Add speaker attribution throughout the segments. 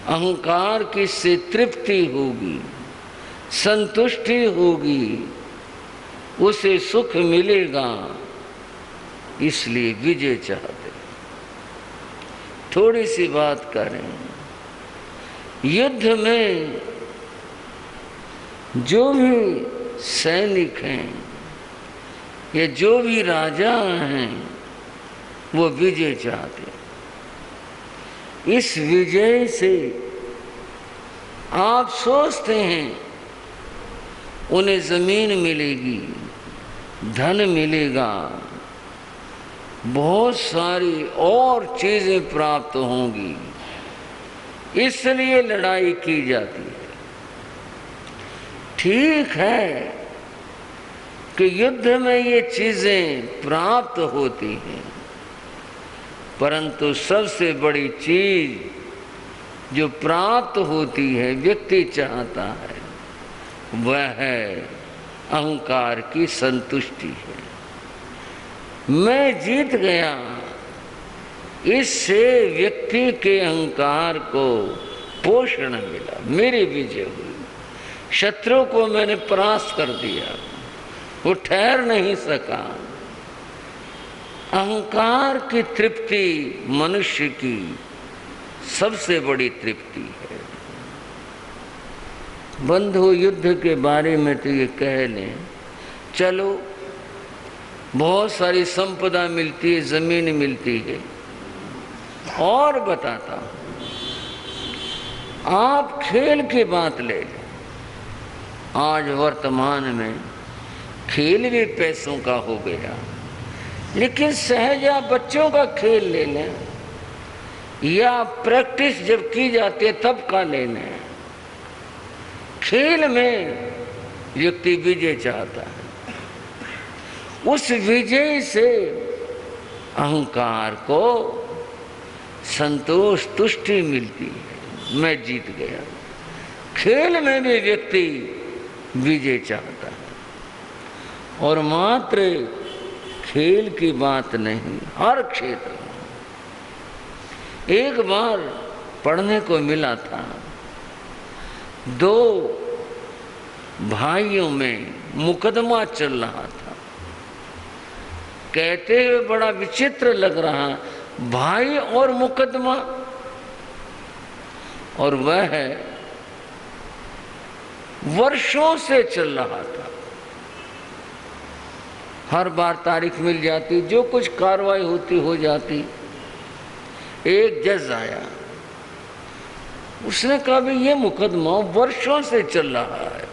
Speaker 1: अहंकार की से तृप्ति होगी, संतुष्टि होगी, उसे सुख मिलेगा, इसलिए विजय चाहते। थोड़ी सी बात करें, युद्ध में जो भी सैनिक हैं या जो भी राजा हैं वो विजय चाहते। इस विजय से आप सोचते हैं उन्हें जमीन मिलेगी, धन मिलेगा, बहुत सारी और चीजें प्राप्त होंगी, इसलिए लड़ाई की जाती है। ठीक है कि युद्ध में ये चीजें प्राप्त होती हैं, परंतु सबसे बड़ी चीज जो प्राप्त होती है, व्यक्ति चाहता है, वह है अहंकार की संतुष्टि है। मैं जीत गया, इससे व्यक्ति के अहंकार को पोषण मिला, मेरी विजय हुई, शत्रु को मैंने परास्त कर दिया, वो ठहर नहीं सका। अहंकार की तृप्ति मनुष्य की सबसे बड़ी तृप्ति है। बंधु, युद्ध के बारे में तो ये कह लें, चलो बहुत सारी संपदा मिलती है, जमीन मिलती है, और बताता हूं, आप खेल की बात ले लें। आज वर्तमान में खेल भी पैसों का हो गया, लेकिन सहज आप बच्चों का खेल ले लें या प्रैक्टिस जब की जाती है तब का ले लें, खेल में व्यक्ति विजय चाहता है। उस विजय से अहंकार को संतोष तुष्टि मिलती है, मैं जीत गया। खेल में भी व्यक्ति विजय चाहता है, और मात्र खेल की बात नहीं, हर क्षेत्र में। एक बार पढ़ने को मिला था, दो भाइयों में मुकदमा चल रहा था। कहते हुए बड़ा विचित्र लग रहा, भाई और मुकदमा, और वह है वर्षों से चल रहा था। हर बार तारीख मिल जाती, जो कुछ कार्रवाई होती हो जाती। एक जज आया, उसने कहा भाई ये मुकदमा वर्षों से चल रहा है,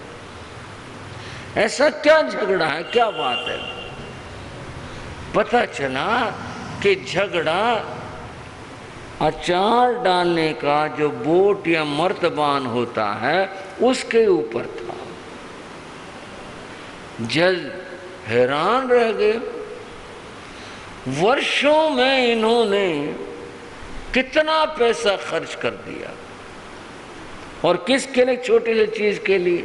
Speaker 1: ऐसा क्या झगड़ा है, क्या बात है? पता चला कि झगड़ा अचार डालने का जो बोट या मर्तबान होता है उसके ऊपर था। जज हैरान रह गए, वर्षों में इन्होंने कितना पैसा खर्च कर दिया, और किसके लिए? छोटे से चीज के लिए,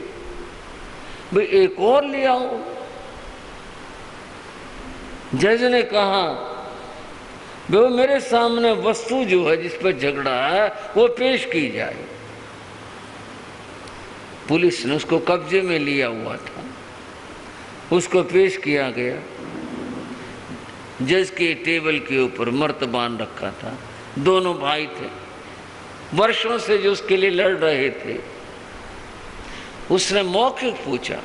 Speaker 1: भाई एक और ले आओ। जज ने कहा वो मेरे सामने वस्तु जो है जिस पर झगड़ा है वो पेश की जाए। पुलिस ने उसको कब्जे में लिया हुआ था, उसको पेश किया गया। जज के टेबल के ऊपर मर्तबान रखा था, दोनों भाई थे, वर्षों से जो उसके लिए लड़ रहे थे। उसने मौखिक पूछा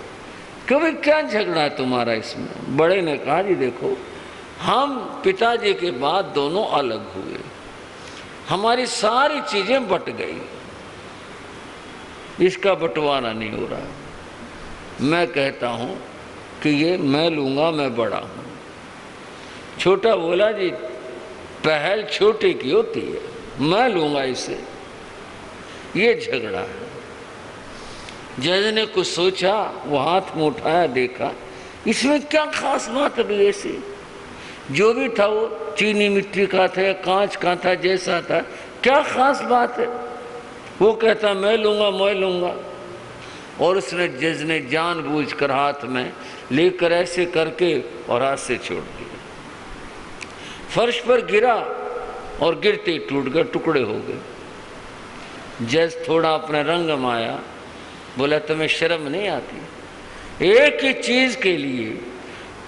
Speaker 1: कि भाई क्या झगड़ा है तुम्हारा इसमें? बड़े ने कहा जी देखो, हम पिताजी के बाद दोनों अलग हुए, हमारी सारी चीजें बट गई, इसका बंटवारा नहीं हो रहा। मैं कहता हूं कि ये मैं लूंगा, मैं बड़ा हूं। छोटा बोला जी पहल छोटे की होती है, मैं लूंगा इसे, ये झगड़ा है। जज ने कुछ सोचा, वो हाथ में उठाया, देखा इसमें क्या खास बात है ऐसी? जो भी था वो चीनी मिट्टी का था या कांच का था, जैसा था, क्या खास बात है? वो कहता मैं लूंगा, मैं लूंगा। और उसने जज ने जानबूझकर हाथ में लेकर ऐसे करके और हाथ से छोड़ दिया, फर्श पर गिरा और गिरते टूट गए, टुकड़े हो गए। जज थोड़ा अपने रंग माया, बोला तुम्हें शर्म नहीं आती? एक ही चीज के लिए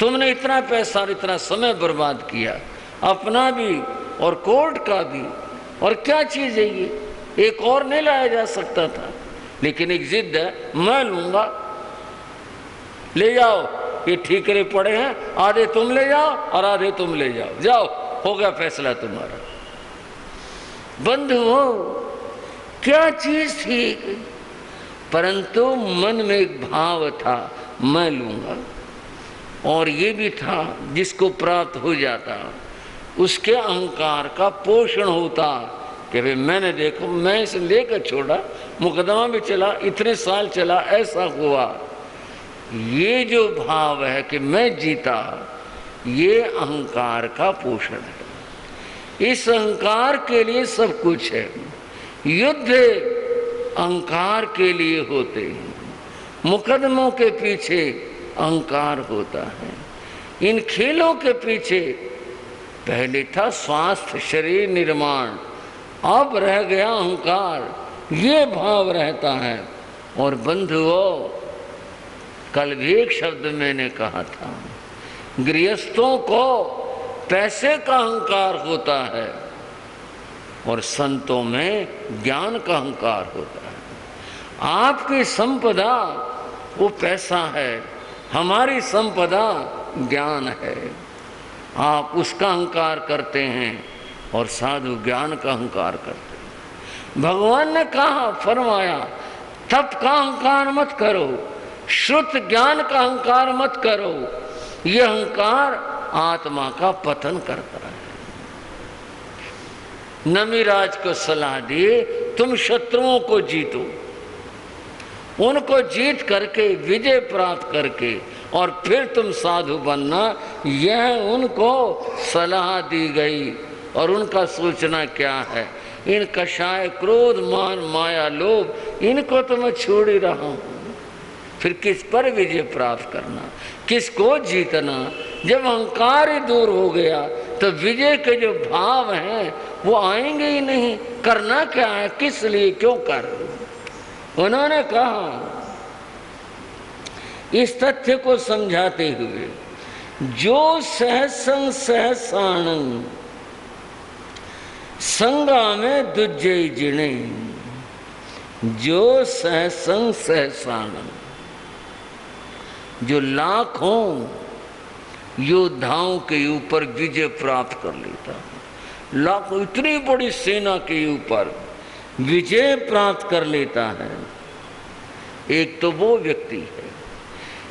Speaker 1: तुमने इतना पैसा और इतना समय बर्बाद किया, अपना भी और कोर्ट का भी, और क्या चीज है ये? एक और नहीं लाया जा सकता था, लेकिन एक जिद है, मैं लूंगा, ले जाओ, ये ठीकरे पड़े हैं, आधे तुम ले जाओ और आधे तुम ले जाओ, जाओ, हो गया फैसला तुम्हारा। बंधुओं, क्या चीज थी? परंतु मन में एक भाव था, मैं लूंगा, और ये भी था जिसको प्राप्त हो जाता उसके अहंकार का पोषण होता कि भाई मैंने देखो, मैं इसे लेकर छोड़ा, मुकदमा भी चला, इतने साल चला, ऐसा हुआ। ये जो भाव है कि मैं जीता, ये अहंकार का पोषण है। इस अहंकार के लिए सब कुछ है। युद्ध अहंकार के लिए होते हैं, मुकदमों के पीछे अहंकार होता है। इन खेलों के पीछे पहले था स्वास्थ्य, शरीर निर्माण, अब रह गया अहंकार, ये भाव रहता है। और बंधुओं, कल भी एक शब्द मैंने कहा था, गृहस्थों को पैसे का अहंकार होता है और संतों में ज्ञान का अहंकार होता है। आपकी संपदा वो पैसा है, हमारी संपदा ज्ञान है। आप उसका अहंकार करते हैं और साधु ज्ञान का अहंकार करते हैं। भगवान ने कहा, फरमाया, तप का अहंकार मत करो, श्रुत ज्ञान का अहंकार मत करो, यह अहंकार आत्मा का पतन करता है। नमिराज को सलाह दिए, तुम शत्रुओं को जीतो, उनको जीत करके, विजय प्राप्त करके, और फिर तुम साधु बनना, यह उनको सलाह दी गई। और उनका सोचना क्या है? इन कषाय, क्रोध, मान, माया, लोभ, इनको तो मैं छोड़ ही रहा हूं, फिर किस पर विजय प्राप्त करना, किसको जीतना? जब अहंकार ही दूर हो गया तो विजय के जो भाव हैं वो आएंगे ही नहीं। करना क्या है, किस लिए, क्यों कर? उन्होंने कहा, इस तथ्य को समझाते हुए, जो सहसंग सहसानंग संगा में दुज्जय जिणे, जो सहसंग सहसानंग, जो लाखों योद्धाओं के ऊपर विजय प्राप्त कर लेता है, लाखों, इतनी बड़ी सेना के ऊपर विजय प्राप्त कर लेता है। एक तो वो व्यक्ति है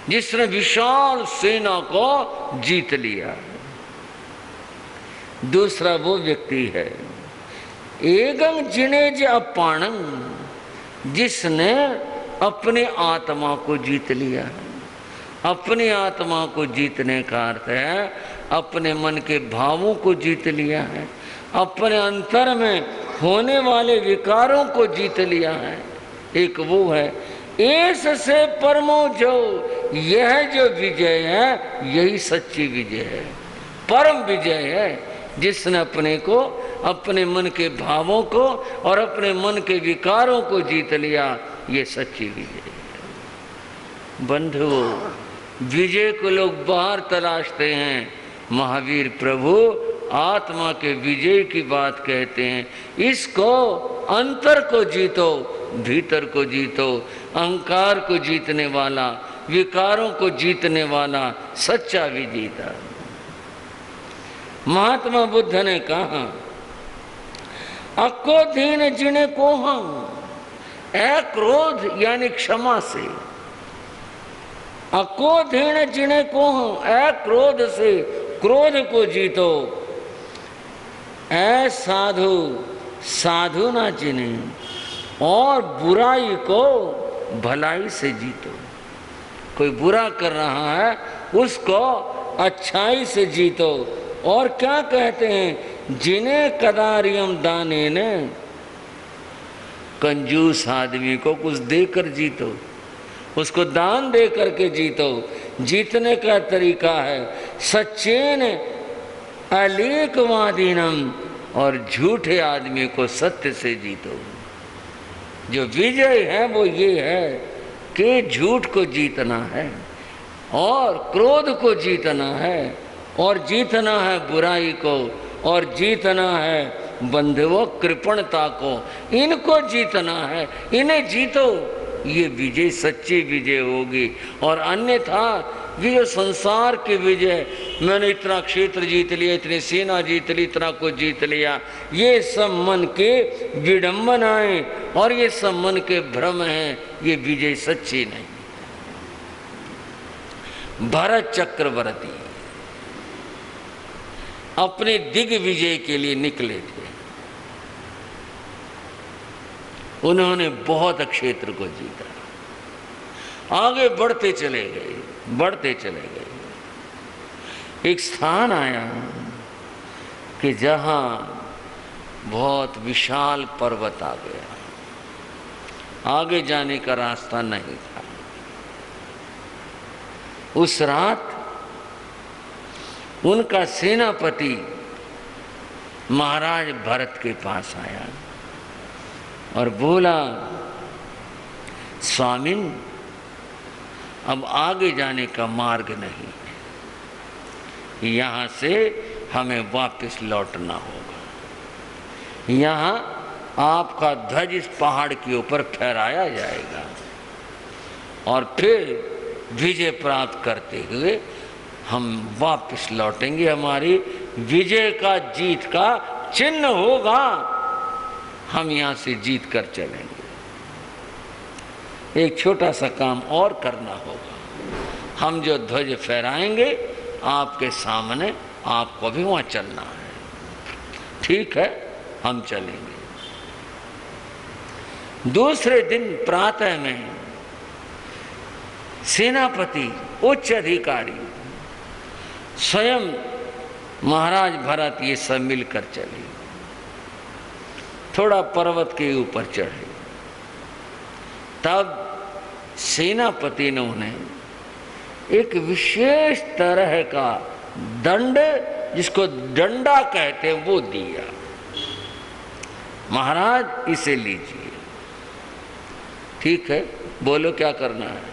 Speaker 1: जिसने विशाल सेना को जीत लिया है। दूसरा वो व्यक्ति है एगं जिनेज अपाणं, जिसने अपने आत्मा को जीत लिया है। अपनी आत्मा को जीतने का अर्थ है अपने मन के भावों को जीत लिया है, अपने अंतर में होने वाले विकारों को जीत लिया है। एक वो है, ऐस से परमो जो, यह जो विजय है यही सच्ची विजय है, परम विजय है, जिसने अपने को, अपने मन के भावों को और अपने मन के विकारों को जीत लिया, ये सच्ची विजय है। बंधुओं, विजय को लोग बाहर तलाशते हैं, महावीर प्रभु आत्मा के विजय की बात कहते हैं। इसको, अंतर को जीतो, भीतर को जीतो, अहंकार को जीतने वाला, विकारों को जीतने वाला सच्चा विजेता। महात्मा बुद्ध ने कहा, अक्रोधीन जिने को हम, अक्रोध यानी क्षमा से, अक्रोधीन जिने को हम, अक्रोध से क्रोध को जीतो, ऐ साधु साधु ना जिने, और बुराई को भलाई से जीतो। कोई बुरा कर रहा है उसको अच्छाई से जीतो। और क्या कहते हैं, जिन्हें कदारियम दाने ने, कंजूस आदमी को कुछ देकर जीतो, उसको दान दे करके जीतो। जीतने का तरीका है सच्चेन अलीकवादीनम, और झूठे आदमी को सत्य से जीतो। जो विजय है वो ये है कि झूठ को जीतना है और क्रोध को जीतना है और जीतना है बुराई को और जीतना है बंधुओं कृपणता को। इनको जीतना है, इन्हें जीतो, ये विजय सच्ची विजय होगी। और अन्यथा ये जो संसार की विजय, मैंने इतना क्षेत्र जीत लिया, इतनी सेना जीत ली, इतना कुछ जीत लिया, ये सब मन के विडंबनाएं और ये सब मन के भ्रम हैं, ये विजय सच्ची नहीं। भरत चक्रवर्ती अपने दिग्विजय के लिए निकले थे। उन्होंने बहुत क्षेत्र को जीता, आगे बढ़ते चले गए, बढ़ते चले गए। एक स्थान आया कि जहां बहुत विशाल पर्वत आ गया, आगे जाने का रास्ता नहीं था। उस रात उनका सेनापति महाराज भरत के पास आया और बोला, स्वामिन, अब आगे जाने का मार्ग नहीं, यहाँ से हमें वापस लौटना होगा। यहाँ आपका ध्वज इस पहाड़ के ऊपर फहराया जाएगा और फिर विजय प्राप्त करते हुए हम वापस लौटेंगे। हमारी विजय का, जीत का चिन्ह होगा, हम यहाँ से जीत कर चलेंगे। एक छोटा सा काम और करना होगा, हम जो ध्वज फहराएंगे आपके सामने, आपको भी वहाँ चलना है। ठीक है, हम चलेंगे। दूसरे दिन प्रातः में सेनापति, उच्च अधिकारी, स्वयं महाराज भरत ये सब मिलकर चले, थोड़ा पर्वत के ऊपर चढ़े। तब सेनापति ने उन्हें एक विशेष तरह का दंड, जिसको डंडा कहते हैं, वो दिया। महाराज इसे लीजिए। ठीक है, बोलो क्या करना है?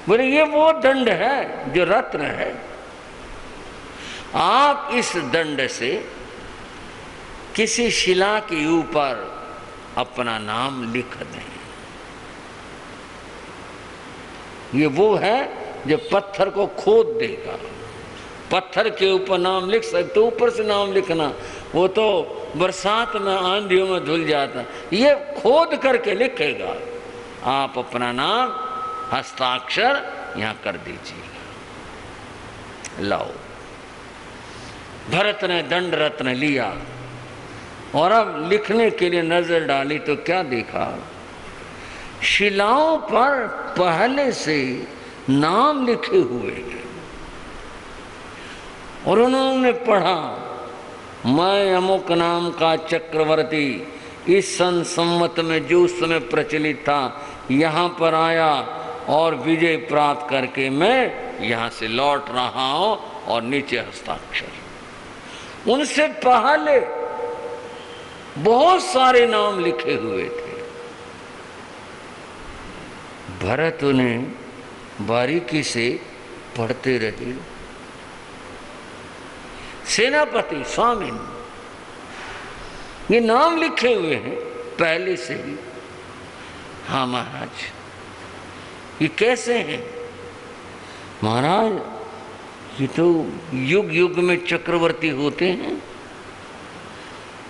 Speaker 1: बोले ये वो दंड है जो रत्न है, आप इस दंड से किसी शिला के ऊपर अपना नाम लिख दें। ये वो है जो पत्थर को खोद देगा। पत्थर के ऊपर नाम लिख सकते, ऊपर से नाम लिखना वो तो बरसात में, आंधियों में धुल जाता, ये खोद करके लिखेगा। आप अपना नाम हस्ताक्षर यहाँ कर दीजिएगा। लाओ। भरत ने दंड रत्न लिया और अब लिखने के लिए नजर डाली तो क्या देखा? शिलाओं पर पहले से नाम लिखे हुए हैं और उन्होंने पढ़ा, मैं अमुक नाम का चक्रवर्ती इस सन संवत में जो उस समय प्रचलित था यहाँ पर आया और विजय प्राप्त करके मैं यहाँ से लौट रहा हूँ, और नीचे हस्ताक्षर। उनसे पहले बहुत सारे नाम लिखे हुए थे। भरत उन्हें बारीकी से पढ़ते रहे। सेनापति, स्वामी, ये नाम लिखे हुए हैं पहले से ही। हाँ महाराज, ये कैसे हैं? महाराज, ये तो युग युग में चक्रवर्ती होते हैं।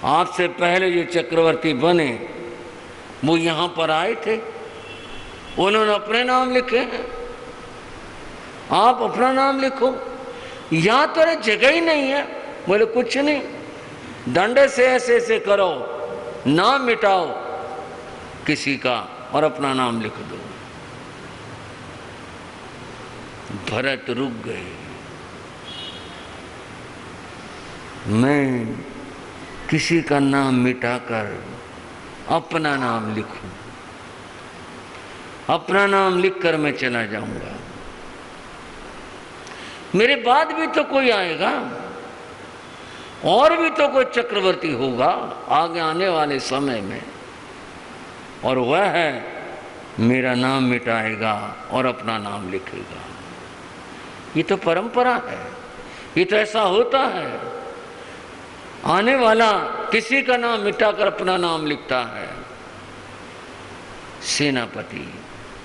Speaker 1: आपसे पहले जो चक्रवर्ती बने वो यहाँ पर आए थे, उन्होंने अपने नाम लिखे हैं, आप अपना नाम लिखो। यहाँ तो जगह ही नहीं है। बोले कुछ नहीं, डंडे से ऐसे ऐसे करो, नाम मिटाओ किसी का और अपना नाम लिख दो। भरत रुक गए। मैं किसी का नाम मिटाकर अपना नाम लिखूं, अपना नाम लिखकर मैं चला जाऊंगा। मेरे बाद भी तो कोई आएगा और भी तो कोई चक्रवर्ती होगा आगे आने वाले समय में। और वह है मेरा नाम मिटाएगा और अपना नाम लिखेगा। ये तो परंपरा है, ये तो ऐसा होता है। आने वाला किसी का नाम मिटाकर अपना नाम लिखता है। सेनापति,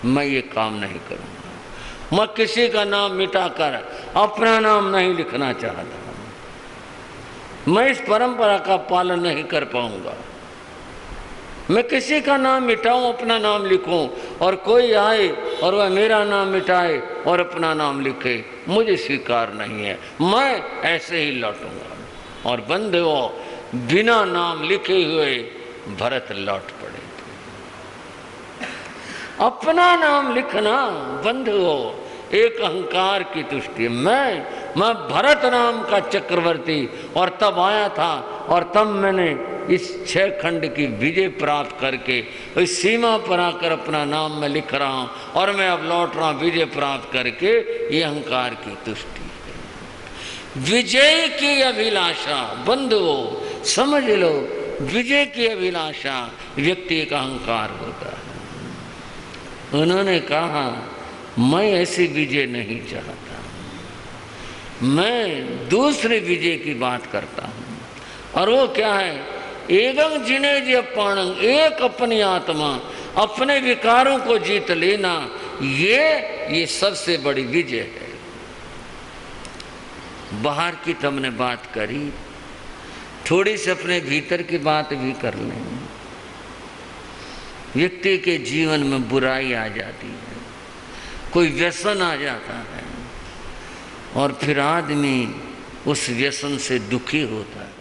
Speaker 1: मैं ये काम नहीं करूंगा। मैं किसी का नाम मिटाकर अपना नाम नहीं लिखना चाहता। मैं इस परंपरा का पालन नहीं कर पाऊंगा। मैं किसी का नाम मिटाऊं, अपना नाम लिखूं, और कोई आए और वह मेरा नाम मिटाए और अपना नाम लिखे, मुझे स्वीकार नहीं है। मैं ऐसे ही लौटूंगा। और बंधुओं, बिना नाम लिखे हुए भरत लौट पड़े थे। अपना नाम लिखना बंधुओं एक अहंकार की तुष्टि। मैं भरत नाम का चक्रवर्ती, और तब आया था, और तब मैंने इस 6 खंड की विजय प्राप्त करके इस सीमा पर आकर अपना नाम मैं लिख रहा हूँ, और मैं अब लौट रहा हूँ विजय प्राप्त करके। ये अहंकार की तुष्टि है। विजय की अभिलाषा बंधुओं समझ लो, विजय की अभिलाषा व्यक्ति का अहंकार होता है। उन्होंने कहा मैं ऐसी विजय नहीं चाहता, मैं दूसरे विजय की बात करता हूँ। और वो क्या है? एवं जिने जे पाणंग, एक अपनी आत्मा, अपने विकारों को जीत लेना, ये सबसे बड़ी विजय है। बाहर की तो हमने बात करी, थोड़ी सी अपने भीतर की बात भी कर लें। व्यक्ति के जीवन में बुराई आ जाती है, कोई व्यसन आ जाता है, और फिर आदमी उस व्यसन से दुखी होता है।